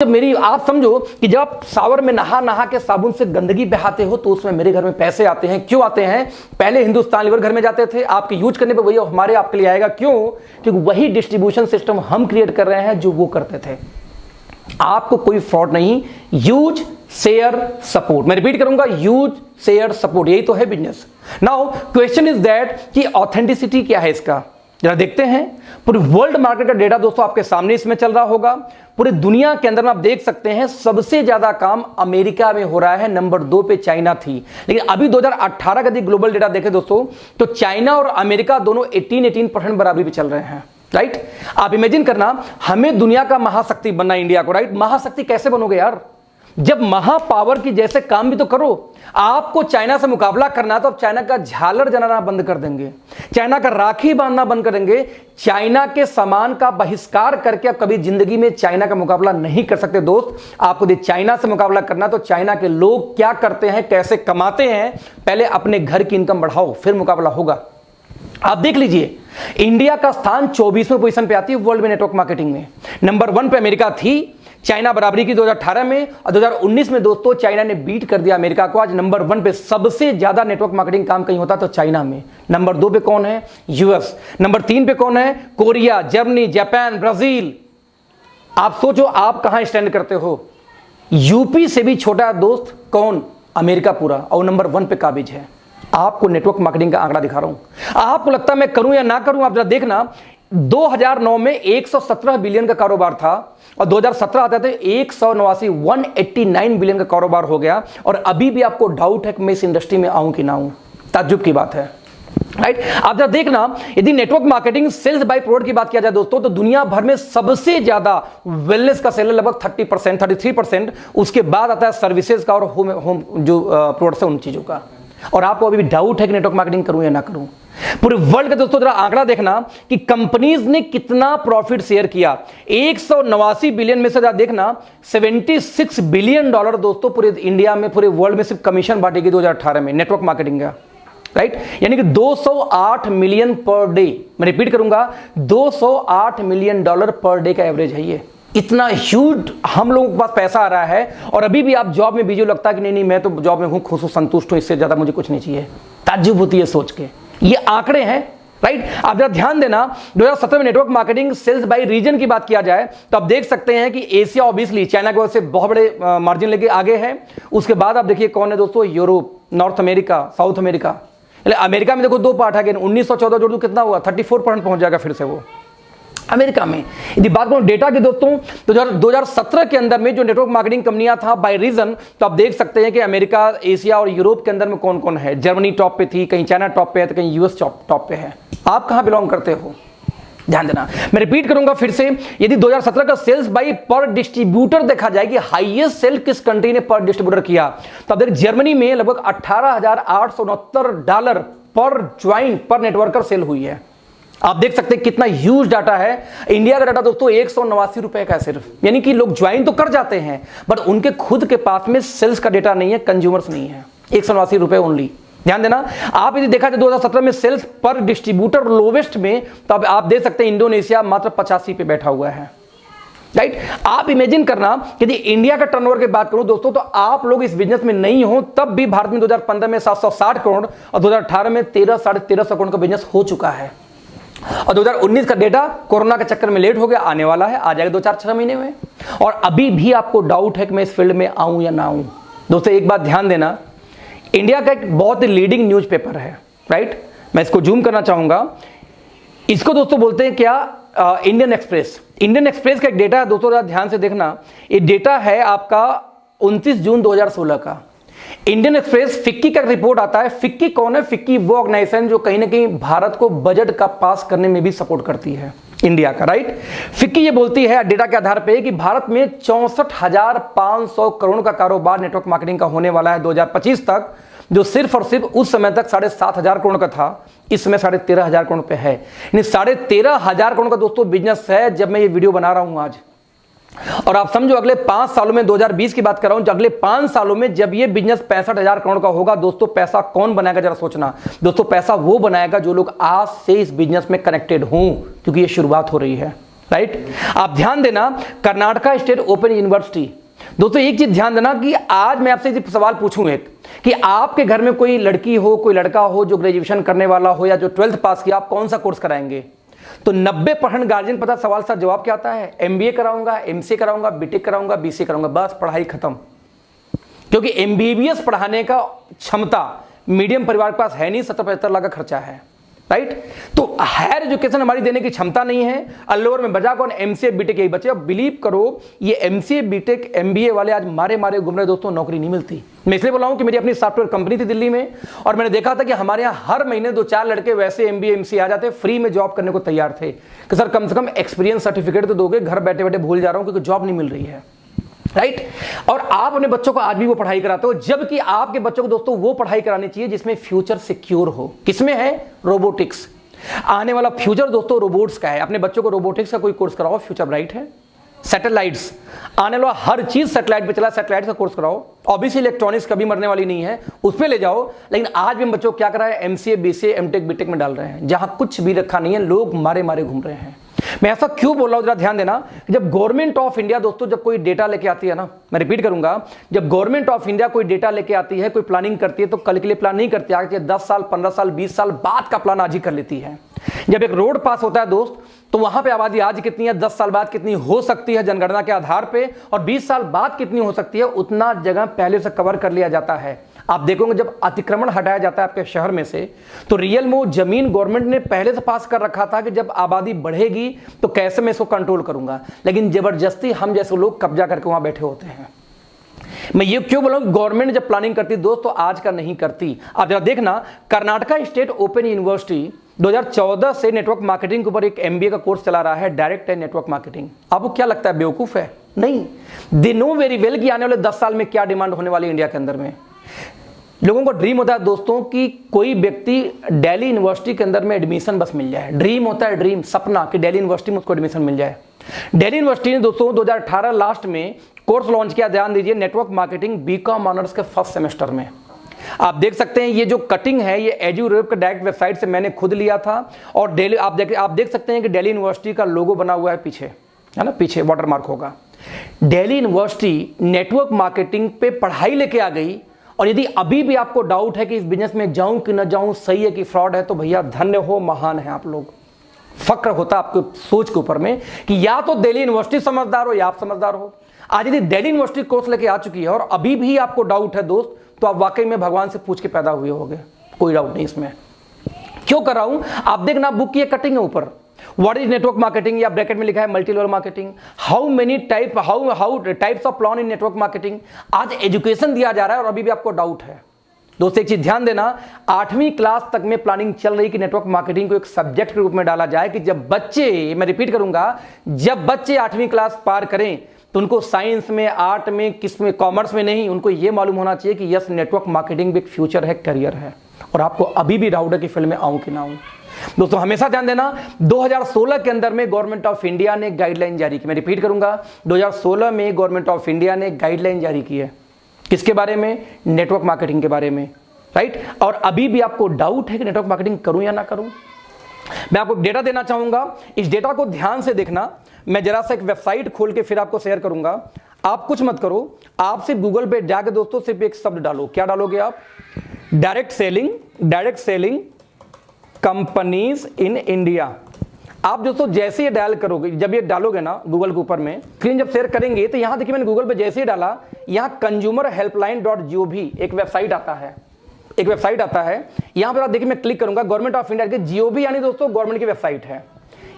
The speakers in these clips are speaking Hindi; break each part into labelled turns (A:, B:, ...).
A: जब मेरी आप समझो कि जब आप शावर में नहा नहा के साबुन से गंदगी बहाते हो तो उसमें मेरे घर में पैसे आते हैं। क्यों आते हैं? पहले हिंदुस्तान लीवर घर में जाते थे, आपके यूज करने पे वही हमारे आपके लिए आएगा। क्यों? क्योंकि वही डिस्ट्रीब्यूशन सिस्टम हम क्रिएट कर रहे हैं जो वो करते थे। आपको कोई फ्रॉड नहीं। यूज शेयर सपोर्ट, मैं रिपीट करूंगा, यूज शेयर सपोर्ट, यही तो है business. Now question is that कि ऑथेंटिसिटी क्या है इसका, जरा देखते हैं। पूरे वर्ल्ड मार्केट का डेटा दोस्तों आपके सामने इसमें चल रहा होगा। पूरे दुनिया के अंदर में आप देख सकते हैं सबसे ज्यादा काम अमेरिका में हो रहा है, नंबर 2 पे चाइना थी। लेकिन अभी 2018 का यदि ग्लोबल डेटा देखें दोस्तों तो चाइना और अमेरिका दोनों 18% बराबरी पे चल रहे हैं, राइट। आप इमेजिन करना, हमें दुनिया का महाशक्ति बनना, इंडिया को, राइट। महाशक्ति कैसे बनोगे यार? जब महापावर की जैसे काम भी तो करो। आपको चाइना से मुकाबला करना है तो आप चाइना का झालर जलाना बंद कर देंगे, चाइना का राखी बांधना बंद कर देंगे, चाइना के सामान का बहिष्कार करके आप कभी जिंदगी में चाइना का मुकाबला नहीं कर सकते। दोस्त, आपको यदि चाइना से मुकाबला करना तो चाइना के लोग क्या करते हैं, कैसे कमाते हैं, पहले अपने घर की इनकम बढ़ाओ, फिर मुकाबला होगा। आप देख लीजिए, इंडिया का स्थान 24वें पोजीशन पे आती है वर्ल्ड में नेटवर्क मार्केटिंग में। नंबर 1 पे अमेरिका थी, चाइना बराबरी की 2018 में, और 2019 में दोस्तों चाइना ने बीट कर दिया अमेरिका को। आज नंबर 1 पे सबसे ज्यादा नेटवर्क मार्केटिंग काम कहीं होता तो चाइना में। नंबर 2 पे कौन है? यूएस। नंबर 3 पे कौन है? Korea, Germany, Japan, Brazil. आप सोचो आप कहां स्टैंड करते हो। यूपी से भी छोटा दोस्त कौन? अमेरिका पूरा, और नंबर 1 पे काबिज है। आपको नेटवर्क मार्केटिंग का आंकड़ा दिखा रहा हूं, आपको लगता है मैं करूं या ना करूं। आप जरा देखना, 2009 में 117 बिलियन का कारोबार था और 2017 आते थे 189 बिलियन का कारोबार हो गया। और अभी भी आपको डाउट है कि मैं इस इंडस्ट्री में आऊं कि ना आऊं। ताज्जुब की बात है, राइट। आप जरा देखना, यदि network marketing sales by product की बात किया जाए दोस्तों तो दुनिया भर में सबसे ज्यादा वेलनेस का सेल है, लगभग 30%, 33%। उसके बाद आता है सर्विसेज का और होम जो प्रोडक्ट्स है उन चीजों का। और आपको अभी भी डाउट है कि नेटवर्क मार्केटिंग करूं या ना करूं। पूरे वर्ल्ड का दोस्तों जरा आंकड़ा देखना कि कंपनीज ने कितना प्रॉफिट शेयर किया। 189 बिलियन में से जरा देखना, 76 बिलियन डॉलर दोस्तों पूरे इंडिया में, पूरे वर्ल्ड में सिर्फ कमीशन बांटेगी 2018 में नेटवर्क मार्केटिंग का, राइट। यानी कि 208 मिलियन पर डे। मैं रिपीट करूंगा, 208 मिलियन डॉलर पर डे का एवरेज है ये। इतना ह्यूज हम लोगों के पास पैसा आ रहा है और अभी भी आप जॉब में बिजी, लगता है कि नहीं मैं तो जॉब में हूं, खुश हूं, संतुष्ट हूं, इससे ज्यादा मुझे कुछ नहीं चाहिए। ताज्जुब होती है सोच के। ये आंकड़े हैं, राइट। आप जरा ध्यान देना, 2017 में network marketing sales by region की बात किया जाए तो आप देख सकते हैं कि एशिया ऑब्वियसली चाइना की वजह से बहुत बड़े मार्जिन लेके आगे है। उसके बाद आप देखिए कौन है दोस्तों, Europe, north America, south America. America में देखो 2 पार्ट है, 1914 जोड़ दो कितना हुआ, 34% पहुंच जाएगा फिर से वो अमेरिका में। यदि बात करूं डेटा की दोस्तों तो 2017 के अंदर में जो नेटवर्क मार्केटिंग कंपनियां था बाय रीजन, तो आप देख सकते हैं कि अमेरिका, एशिया और यूरोप के अंदर में कौन कौन है। जर्मनी टॉप पे थी, कहीं चाइना टॉप पे है, तो कहीं यूएस टॉप पे है। आप कहां बिलोंग करते हो, ध्यान देना। मैं रिपीट करूंगा फिर से, यदि 2017 का सेल्स बाय पर डिस्ट्रीब्यूटर देखा जाए कि हाईएस्ट सेल किस कंट्री ने पर डिस्ट्रीब्यूटर किया, तो आप देख जर्मनी में लगभग $18,869 पर ज्वाइंट पर नेटवर्कर सेल हुई है। आप देख सकते हैं कितना ह्यूज डाटा है। इंडिया का डाटा दोस्तों 189 रुपए का है सिर्फ, यानी कि लोग ज्वाइन तो कर जाते हैं बट उनके खुद के पास में सेल्स का डेटा नहीं है, कंज्यूमर्स नहीं है। 189 रुपए ओनली, ध्यान देना। आप यदि देखा जाए 2017 में सेल्स पर डिस्ट्रीब्यूटर लोवेस्ट में, तो आप देख सकते हैं इंडोनेशिया मात्र 85 पे बैठा हुआ है, राइट। आप इमेजिन करना, यदि इंडिया का टर्नओवर की बात करूं दोस्तों तो आप लोग इस बिजनेस में नहीं हो तब भी भारत में 2015 में 760 करोड़ और 2018 में 13-13.5 करोड़ का बिजनेस हो चुका है। और 2019 का डेटा कोरोना के चक्कर में लेट हो गया, आने वाला है, आ जाएगा 2-4-6 महीने में। और अभी भी आपको डाउट है कि मैं इस फील्ड में आऊं या ना आऊं। दोस्तों एक बात ध्यान देना, इंडिया का एक बहुत ही लीडिंग न्यूज़पेपर है, राइट। मैं इसको जूम करना चाहूंगा, इसको दोस्तों बोलते हैं क्या, इंडियन एक्सप्रेस। इंडियन एक्सप्रेस का एक डेटा है दोस्तों, ध्यान से देखना। ये डेटा है आपका 29 जून 2016 का। इंडियन एक्सप्रेस फिक्की का रिपोर्ट आता है। फिक्की कौन है? फिक्की वो ऑर्गेनाइजेशन जो कहीं ना कहीं भारत को बजट का पास करने में भी सपोर्ट करती है, इंडिया का, राइट। फिक्की ये बोलती है डेटा के आधार पे कि भारत में 64,500 करोड़ का कारोबार नेटवर्क मार्केटिंग का होने वाला है 2025 तक, जो सिर्फ और सिर्फ उस समय तक 7,500 करोड़ का था, इस समय 13,500 करोड़ पे है। यानी 13,500 करोड़ का दोस्तों बिजनेस है जब मैं ये वीडियो बना रहा हूं आज। और आप समझो अगले 5 सालों में, 2020 की बात कर रहा हूं, अगले 5 सालों में जब ये बिजनेस 65,000 करोड़ का होगा दोस्तों, पैसा कौन बनाएगा जरा सोचना दोस्तों। पैसा वो बनाएगा जो लोग आज से इस बिजनेस में कनेक्टेड हों, क्योंकि ये शुरुआत हो रही है। राइट। आप ध्यान देना, कर्नाटका स्टेट ओपन यूनिवर्सिटी। दोस्तों एक चीज ध्यान देना कि आज मैं आपसे सवाल पूछूं एक, कि आपके घर में कोई लड़की हो, कोई लड़का हो जो ग्रेजुएशन करने वाला हो या जो 12th पास किया, आप कौन सा कोर्स कराएंगे? तो 90% गार्जियन पता सवाल सा जवाब क्या आता है? MBA कराऊंगा, MCA कराऊंगा, BTech कराऊंगा, BCA कराऊंगा, बस पढ़ाई खत्म। क्योंकि MBBS पढ़ाने का क्षमता मीडियम परिवार के पास है नहीं, 70-75 लाख का खर्चा है, राइट। तो हायर एजुकेशन हमारी देने की क्षमता नहीं है। अल्लोर में बजा कौन? MCA BTech यही बचे। अब बिलीव करो, ये MCA BTech MBA वाले आज मारे मारे घूम रहे दोस्तों, नौकरी नहीं मिलती। मैं इसलिए बोला हूं कि मेरी अपनी सॉफ्टवेयर कंपनी थी दिल्ली में, और मैंने देखा था कि हमारे यहाँ हर महीने 2-4 लड़के वैसे MBA MCA आ जाते, फ्री में जॉब करने को तैयार थे कि सर कम से कम एक्सपीरियंस सर्टिफिकेट तो दोगे, घर बैठे बैठे भूल जा रहा हूं क्योंकि जॉब नहीं मिल रही है, राइट। और आप अपने बच्चों को आज भी वो पढ़ाई कराते हो, जबकि आपके बच्चों को दोस्तों वो पढ़ाई करानी चाहिए जिसमें फ्यूचर सिक्योर हो। किसमें है? रोबोटिक्स। आने वाला फ्यूचर दोस्तों रोबोट्स का है। अपने बच्चों को रोबोटिक्स का कोई कोर्स कराओ, फ्यूचर ब्राइट है। सैटेलाइट्स, आने वाला हर चीज सैटेलाइट पे चला, सैटेलाइट का कोर्स कराओ। ऑब्वियसली इलेक्ट्रॉनिक्स कभी मरने वाली नहीं है, उस पे ले जाओ। लेकिन आज भी हम बच्चों को क्या करा है? MCA BCA MTech BTech में डाल रहे हैं, जहां कुछ भी रखा नहीं है, लोग मारे मारे घूम रहे हैं। मैं ऐसा क्यों बोल रहा हूं, जरा ध्यान देना। जब गवर्नमेंट ऑफ इंडिया दोस्तों जब कोई डेटा लेके आती है ना, मैं रिपीट करूंगा, जब गवर्नमेंट ऑफ इंडिया कोई डेटा लेके आती है, कोई प्लानिंग करती है, तो कल के लिए प्लान नहीं करती, आगे 10 साल 15 साल 20 साल बाद का प्लान आज ही कर लेती है। जब एक रोड पास होता है दोस्त, तो वहां पे आबादी आज कितनी है, 10 साल बाद कितनी हो सकती है जनगणना के आधार पे, और 20 साल बाद कितनी हो सकती है, उतना जगह पहले से कवर कर लिया जाता है। आप देखोगे जब अतिक्रमण हटाया जाता है आपके शहर में से, तो रियल में वो जमीन गवर्नमेंट ने पहले से पास कर रखा था कि जब आबादी बढ़ेगी तो कैसे मैं इसको कंट्रोल करूंगा, लेकिन जबरदस्ती हम जैसे लोग कब्जा करके वहां बैठे होते हैं। मैं ये क्यों बोला, गवर्नमेंट जब प्लानिंग करती दोस्त तो आज का नहीं करती। आप जरा देखना, कर्नाटका स्टेट ओपन यूनिवर्सिटी 2014 से नेटवर्क मार्केटिंग के ऊपर एक MBA का कोर्स चला रहा है, डायरेक्ट है नेटवर्क मार्केटिंग। आपको क्या लगता है बेवकूफ है? नहीं, दे नो वेरी वेल कि आने वाले 10 साल में क्या डिमांड होने वाली इंडिया के अंदर में। लोगों को ड्रीम होता है दोस्तों कि कोई व्यक्ति दिल्ली यूनिवर्सिटी के अंदर में एडमिशन बस मिल जाए। ड्रीम होता है, ड्रीम सपना कि दिल्ली यूनिवर्सिटी में उसको एडमिशन मिल जाए। दिल्ली यूनिवर्सिटी ने दोस्तों 2018 लास्ट में कोर्स लॉन्च किया, ध्यान दीजिए, नेटवर्क मार्केटिंग BCom ऑनर्स के फर्स्ट सेमेस्टर में। आप देख सकते हैं ये जो कटिंग है ये एजुरेप के डायरेक्ट वेबसाइट से मैंने खुद लिया था, और दिल्ली आप देख सकते हैं कि दिल्ली यूनिवर्सिटी का लोगो बना हुआ है पीछे, है ना, पीछे वाटरमार्क होगा। दिल्ली यूनिवर्सिटी नेटवर्क मार्केटिंग पे पढ़ाई लेके आ गई, और यदि अभी भी आपको डाउट है कि इस बिजनेस में जाऊं कि न जाऊं, सही है कि फ्रॉड है, तो भैया धन्य हो, महान है आप लोग। फक्र होता आपको सोच के ऊपर में कि या तो दिल्ली यूनिवर्सिटी समझदार हो या आप समझदार हो। आज यदि दिल्ली यूनिवर्सिटी कोर्स लेके आ चुकी है और अभी भी आपको डाउट है दोस्त, तो आप वाकई में भगवान से पूछ के पैदा हुए होंगे, कोई डाउट नहीं इसमें। क्यों कर रहा हूं? आप देखना, बुक की कटिंग है ऊपर, व्हाट इज नेटवर्क मार्केटिंग, या ब्रैकेट में लिखा है multi level marketing, how many type how types of plan in network marketing. आज एजुकेशन दिया जा रहा है और अभी भी आपको डाउट है। दोस्तों एक चीज ध्यान देना, 8वीं क्लास तक में प्लानिंग चल रही कि नेटवर्क मार्केटिंग को एक सब्जेक्ट के रूप में डाला जाए, कि जब बच्चे, मैं रिपीट करूंगा, जब बच्चे 8वीं क्लास पार करें तो उनको साइंस में, आर्ट में, किस में, कॉमर्स में नहीं, उनको यह मालूम होना चाहिए कि यस नेटवर्क मार्केटिंग भी एक फ्यूचर है, करियर है। और आपको अभी भी डाउट है कि फील्ड में आऊं कि ना आऊं। दोस्तों हमेशा ध्यान देना, 2016 के अंदर में गवर्नमेंट ऑफ इंडिया ने गाइडलाइन जारी की। मैं रिपीट करूंगा, 2016 में गवर्नमेंट ऑफ इंडिया ने गाइडलाइन जारी की है, किसके बारे में? नेटवर्क मार्केटिंग के बारे में, राइट। और अभी भी आपको डाउट है कि नेटवर्क मार्केटिंग करूं या ना करूं। मैं आपको डेटा देना चाहूंगा, इस डेटा को ध्यान से देखना। मैं जरा सा एक वेबसाइट खोल के फिर आपको शेयर करूंगा। आप कुछ मत करो, आप सिर्फ गूगल पे जाके दोस्तों सिर्फ एक शब्द डालो। क्या डालोगे आप? Direct selling companies in India. आप दोस्तों जैसे ही डायल करोगे, जब ये डालोगे ना गूगल के ऊपर में, स्क्रीन जब शेयर करेंगे, तो यहां देखिए मैंने गूगल पे जैसे ही डाला, यहां consumerhelpline.gov एक वेबसाइट आता है, यहां पर आप देखिए मैं क्लिक करूंगा, गवर्नमेंट ऑफ इंडिया के GOV यानी दोस्तों गवर्नमेंट की वेबसाइट है।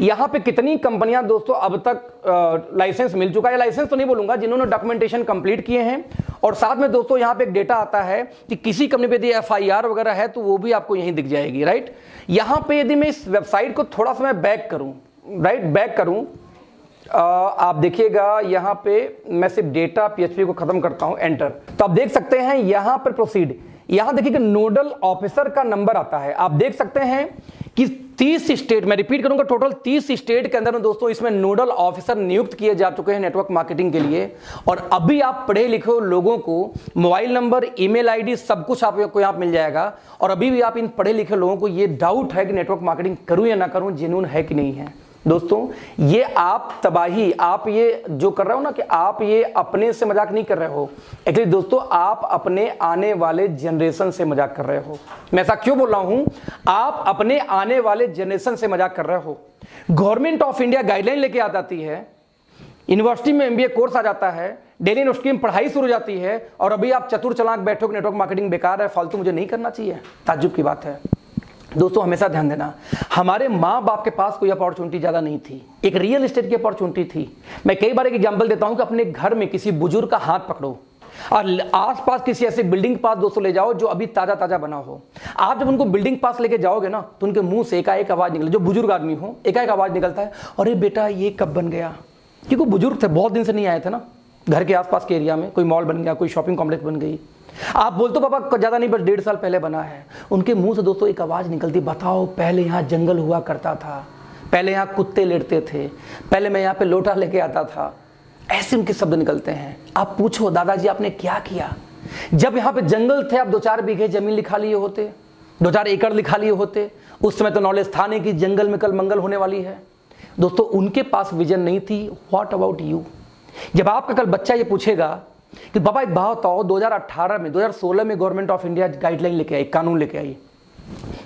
A: यहां पे कितनी कंपनियां दोस्तों अब तक लाइसेंस मिल चुका है, लाइसेंस तो नहीं बोलूंगा, जिन्होंने डॉक्यूमेंटेशन कंप्लीट किए हैं। और साथ में दोस्तों यहां पे एक डेटा आता है कि किसी कंपनी पे यदि FIR वगैरह है तो वो भी आपको यहीं दिख जाएगी, राइट। यहां पे यदि मैं इस वेबसाइट को थोड़ा सा मैं बैक करूं, राइट, बैक करूं, आप देखिएगा यहां पे मैं सिर्फ डेटा PHP को खत्म करता हूं, एंटर। तो आप देख सकते हैं यहां पर प्रोसीड, यहां देखिए नोडल ऑफिसर का नंबर आता है। आप देख सकते हैं कि 30 स्टेट, मैं रिपीट करूंगा, टोटल 30 स्टेट के अंदर में दोस्तों इसमें नोडल ऑफिसर नियुक्त किए जा चुके हैं नेटवर्क मार्केटिंग के लिए। और अभी आप पढ़े लिखे लोगों को मोबाइल नंबर, ईमेल आईडी सब कुछ आपको यहाँ मिल जाएगा। और अभी भी आप इन पढ़े लिखे लोगों को ये डाउट है कि नेटवर्क मार्केटिंग करूं या ना करूं, जेन्युइन है कि नहीं है। दोस्तों ये आप तबाही, आप ये जो कर रहे हो ना कि आप ये अपने से मजाक नहीं कर रहे हो, एक्चुअली दोस्तों आप अपने आने वाले जनरेशन से मजाक कर रहे हो। मैं ऐसा क्यों बोल रहा हूं, आप अपने आने वाले जनरेशन से मजाक कर रहे हो। गवर्नमेंट ऑफ इंडिया गाइडलाइन लेके आ जाती है, यूनिवर्सिटी में एमबीए कोर्स आ जाता है, दिल्ली यूनिवर्सिटी में पढ़ाई शुरू हो जाती है, और अभी आप चतुर चालाक बैठो कि नेटवर्क मार्केटिंग बेकार है, फालतू, मुझे नहीं करना चाहिए। ताज्जुब की बात है। दोस्तों हमेशा ध्यान देना, हमारे माँ बाप के पास कोई अपॉर्चुनिटी ज़्यादा नहीं थी, एक रियल एस्टेट की अपॉर्चुनिटी थी। मैं कई बार एक एग्जांपल देता हूं कि अपने घर में किसी बुजुर्ग का हाथ पकड़ो और आसपास किसी ऐसे बिल्डिंग के पास दोस्तों ले जाओ जो अभी ताज़ा ताज़ा बना हो। आप जब उनको बिल्डिंग पास लेके जाओगे ना तो उनके मुंह से एकाएक आवाज़ निकले, जो बुजुर्ग आदमी हो एकाएक आवाज़ निकलता है, अरे बेटा ये कब बन गया, क्योंकि बुजुर्ग थे, बहुत दिन से नहीं आए थे ना घर के आसपास के एरिया में, कोई मॉल बन गया, कोई शॉपिंग कॉम्प्लेक्स बन गई। आप बोलते हो पापा ज़्यादा नहीं, बस 1.5 साल पहले बना है। उनके मुंह से दोस्तों एक आवाज़ निकलती, बताओ पहले यहाँ जंगल हुआ करता था, पहले यहाँ कुत्ते लेटते थे, पहले मैं यहाँ पे लोटा लेके आता था। ऐसे उनके शब्द निकलते हैं। आप पूछो दादाजी आपने क्या किया, जब यहाँ पे जंगल थे आप 2-4 बीघे जमीन लिखा लिए होते, 2-4 एकड़ लिखा लिए होते। उस समय तो नॉलेज था नहीं कि जंगल में कल मंगल होने वाली है। दोस्तों उनके पास विजन नहीं थी। What about you? जब आपका कल बच्चा ये पूछेगा कि बाबा एक बात बताओ, 2016 में गवर्नमेंट ऑफ इंडिया गाइडलाइन लेके आई, कानून लेके आई,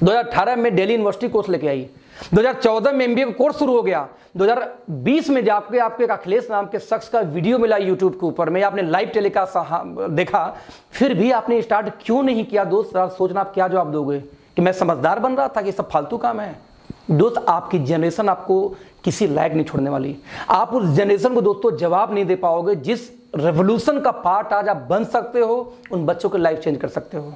A: 2018 में दिल्ली यूनिवर्सिटी कोर्स लेके आई, 2014 में एमबीए का कोर्स शुरू हो गया, 2020 में जाके आपके अखिलेश नाम के शख्स का वीडियो मिला यूट्यूब के ऊपर में, आपने लाइव टेलीकास्ट देखा, फिर भी आपने स्टार्ट क्यों नहीं किया? दोस्त सोचना आप क्या जवाब दोगे कि मैं समझदार बन रहा था कि सब फालतू काम है। दोस्त आपकी जनरेशन आपको किसी लायक नहीं छोड़ने वाली। आप उस जनरेशन को दोस्तों जवाब नहीं दे पाओगे जिस रेवोल्यूशन का पार्ट आज आप बन सकते हो, उन बच्चों की लाइफ चेंज कर सकते हो।